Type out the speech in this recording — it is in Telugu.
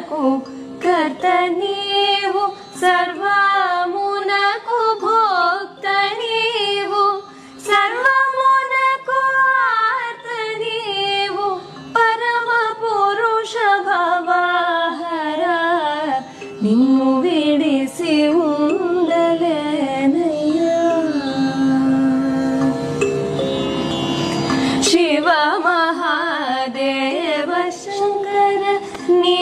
సర్వమునకు కర్త నీవు, సర్వమునకు భోక్త నీవు, సర్వమునకు ఆర్త నీవు, పరమ పురుష భవహర నిన్ను విడిసి ఉండలేనయ్యా. శివ మహాదేవ శంకర నీ